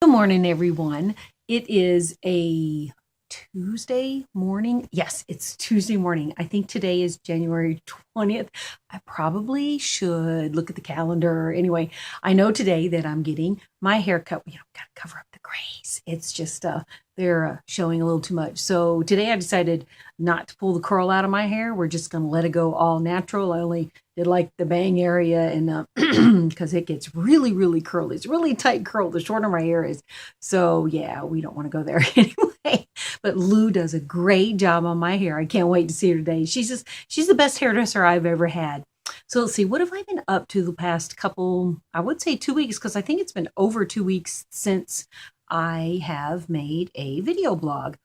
Good morning, everyone. It is a Tuesday morning. Yes, it's Tuesday morning. I think today is January 20th. I probably should look at the calendar. Anyway, I know today that I'm getting my hair cut. Gotta cover up the grays. It's just, they're showing a little too much. So today I decided not to pull the curl out of my hair. We're just going to let it go all natural. I only did like the bang area and because it gets really, really curly. It's really tight curl the shorter my hair is. So yeah, we don't want to go there anyway. But Lou does a great job on my hair. I can't wait to see her today. She's the best hairdresser I've ever had. So let's see, what have I been up to the past couple, I would say 2 weeks, because I think it's been over 2 weeks since I have made a video blog.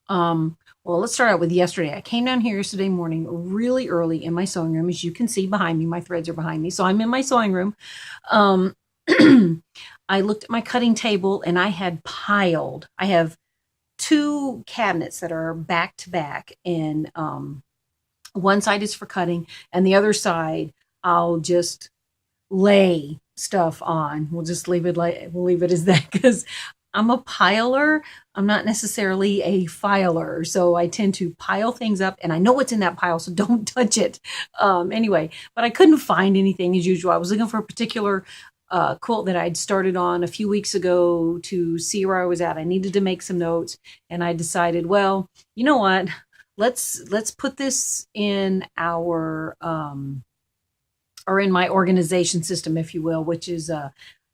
Well, let's start out with yesterday. I came down here yesterday morning really early in my sewing room. As you can see behind me, my threads are behind me. So I'm in my sewing room. I looked at my cutting table and I have two cabinets that are back to back, and one side is for cutting and the other side I'll just lay stuff on. We'll just leave it as that, because I'm a piler. I'm not necessarily a filer. So I tend to pile things up and I know what's in that pile, so don't touch it. Anyway, but I couldn't find anything as usual. I was looking for a particular quilt that I'd started on a few weeks ago to see where I was at. I needed to make some notes, and I decided, well, you know what? Let's put this in our or in my organization system, if you will, which is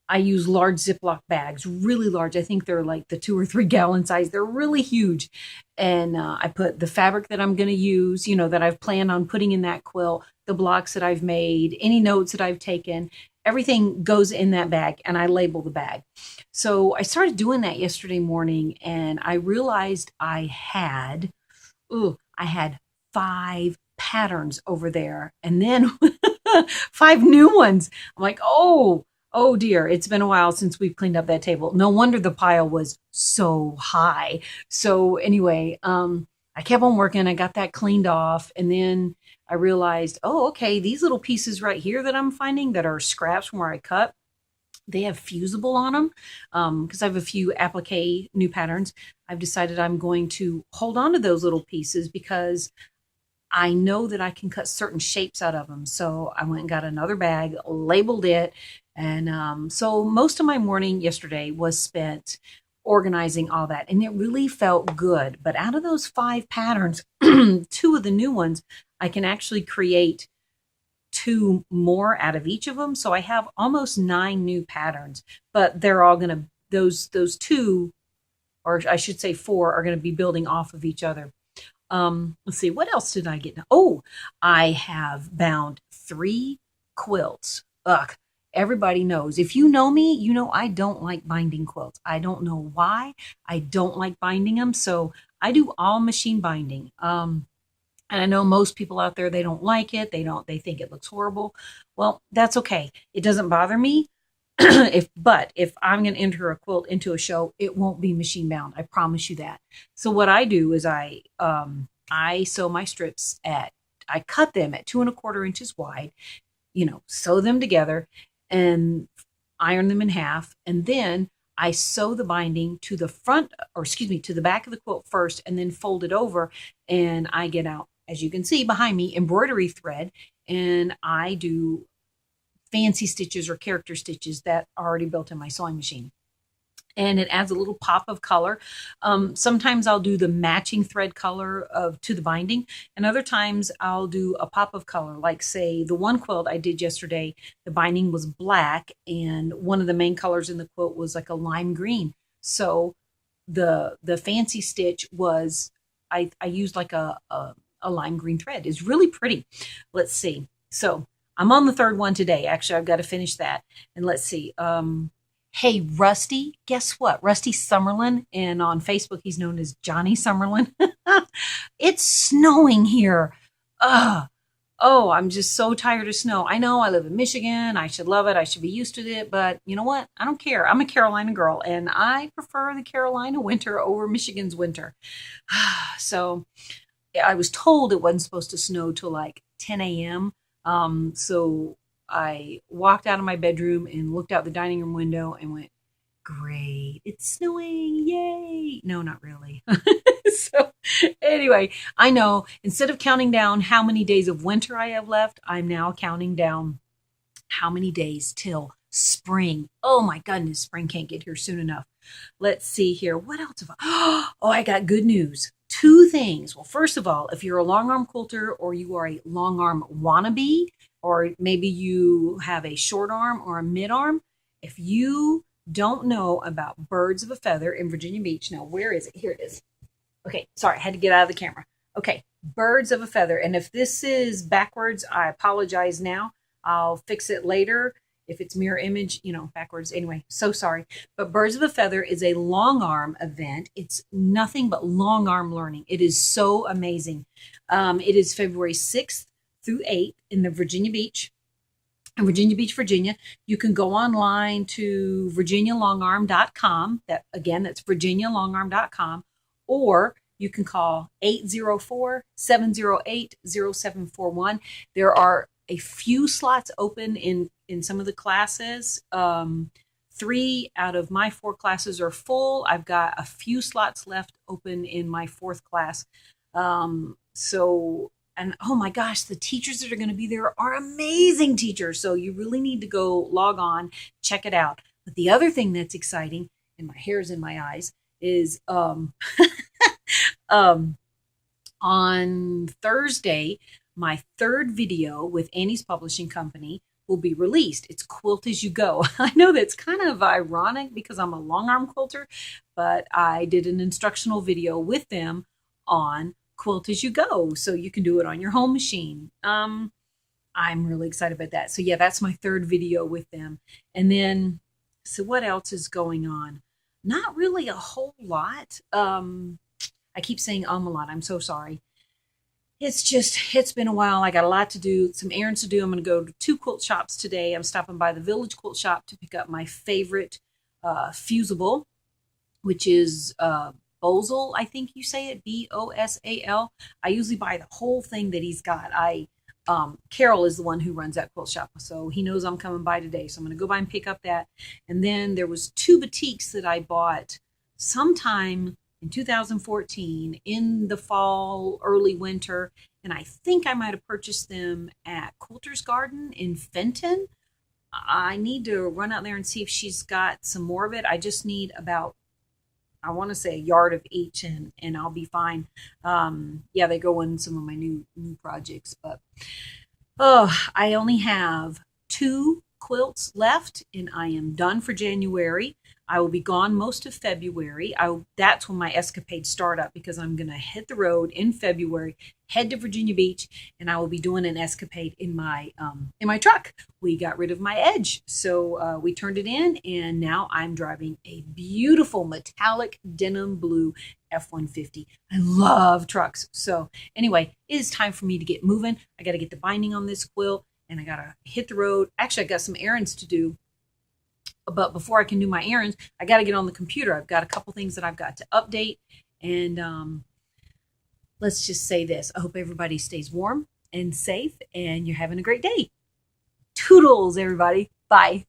I use large Ziploc bags, really large. I think they're like the 2 or 3 gallon size. They're really huge. And I put the fabric that I'm going to use, that I've planned on putting in that quilt, the blocks that I've made, any notes that I've taken, everything goes in that bag, and I label the bag. So I started doing that yesterday morning, and I realized I had 5 patterns over there, and then 5 new ones. I'm like, oh dear, it's been a while since we've cleaned up that table. No wonder the pile was so high. So anyway, I kept on working. I got that cleaned off, and then I realized, oh, okay, these little pieces right here that I'm finding that are scraps from where I cut, they have fusible on them. Because I have a few applique new patterns. I've decided I'm going to hold on to those little pieces because I know that I can cut certain shapes out of them. So I went and got another bag, labeled it. And so most of my morning yesterday was spent organizing all that. And it really felt good. But out of those 5 patterns, 2 of the new ones, I can actually create 2 more out of each of them. So I have almost 9 new patterns, but they're all going to, those 2, or I should say 4, are going to be building off of each other. Let's see, what else did I get? Oh, I have bound 3 quilts. Ugh, everybody knows. If you know me, you know I don't like binding quilts. I don't know why. I don't like binding them. So I do all machine binding. And I know most people out there, they don't like it. They think it looks horrible. Well, that's okay. It doesn't bother me. If I'm going to enter a quilt into a show, it won't be machine bound. I promise you that. So what I do is I sew my strips I cut them at 2¼ inches wide, sew them together and iron them in half. And then I sew the binding to the front, or excuse me, to the back of the quilt first, and then fold it over. And I get out, as you can see behind me, embroidery thread, and I do fancy stitches or character stitches that are already built in my sewing machine. And it adds a little pop of color. Sometimes I'll do the matching thread color to the binding, and other times I'll do a pop of color. Like, say, the one quilt I did yesterday, the binding was black, and one of the main colors in the quilt was like a lime green. So the fancy stitch was I used like a lime green thread. It's really pretty. Let's see. So I'm on the 3rd one today. Actually, I've got to finish that. And let's see. Hey, Rusty, guess what? Rusty Summerlin, and on Facebook, he's known as Johnny Summerlin. It's snowing here. Oh, I'm just so tired of snow. I know I live in Michigan. I should love it. I should be used to it. But you know what? I don't care. I'm a Carolina girl, and I prefer the Carolina winter over Michigan's winter. So I was told it wasn't supposed to snow till like 10 a.m. So I walked out of my bedroom and looked out the dining room window and went, Great. It's snowing. Yay. No, not really. So, anyway, I know instead of counting down how many days of winter I have left, I'm now counting down how many days till spring. Oh my goodness, spring can't get here soon enough. Let's see here. What else have I? Oh, I got good news. Two things. Well, first of all, if you're a long arm quilter or you are a long arm wannabe, or maybe you have a short arm or a mid arm, if you don't know about Birds of a Feather in Virginia Beach, now where is it? Here it is. Okay, sorry, I had to get out of the camera. Okay, Birds of a Feather. And if this is backwards, I apologize now. I'll fix it later. If it's mirror image, backwards. Anyway, so sorry. But Birds of a Feather is a long arm event. It's nothing but long arm learning. It is so amazing. It is February 6th through 8th in Virginia Beach, Virginia. You can go online to virginialongarm.com. That's virginialongarm.com. Or you can call 804-708-0741. There are a few slots open in some of the classes. 3 out of my 4 classes are full. I've got a few slots left open in my 4th class. And oh my gosh, the teachers that are going to be there are amazing teachers. So you really need to go log on, check it out. But the other thing that's exciting, and my hair's in my eyes, is on Thursday, my 3rd video with Annie's Publishing Company will be released. It's Quilt As You Go. I know that's kind of ironic because I'm a long arm quilter, but I did an instructional video with them on Quilt As You Go, so you can do it on your home machine. I'm really excited about that. So yeah, that's my 3rd video with them. And then, so what else is going on? Not really a whole lot. I keep saying a lot. I'm so sorry. It's been a while. I got a lot to do, some errands to do. I'm going to go to 2 quilt shops today. I'm stopping by the Village Quilt Shop to pick up my favorite fusible, which is Bosal, I think you say it, Bosal. I usually buy the whole thing that he's got. Carol is the one who runs that quilt shop, so he knows I'm coming by today. So I'm going to go by and pick up that. And then there was 2 batiks that I bought sometime in 2014 in the fall, early winter, and I think I might have purchased them at Quilter's Garden in Fenton. I need to run out there and see if she's got some more of it. I just need about, I want to say, a yard of each, and I'll be fine. Yeah, they go in some of my new projects, but I only have 2 quilts left, and I am done for January. I will be gone most of February. That's when my escapades start up, because I'm going to hit the road in February, head to Virginia Beach, and I will be doing an escapade in my truck. We got rid of my Edge, so we turned it in, and now I'm driving a beautiful metallic denim blue F-150. I love trucks. So anyway, it is time for me to get moving. I got to get the binding on this quilt, and I got to hit the road. Actually, I got some errands to do. But before I can do my errands, I got to get on the computer. I've got a couple things that I've got to update. And let's just say this. I hope everybody stays warm and safe, and you're having a great day. Toodles, everybody. Bye.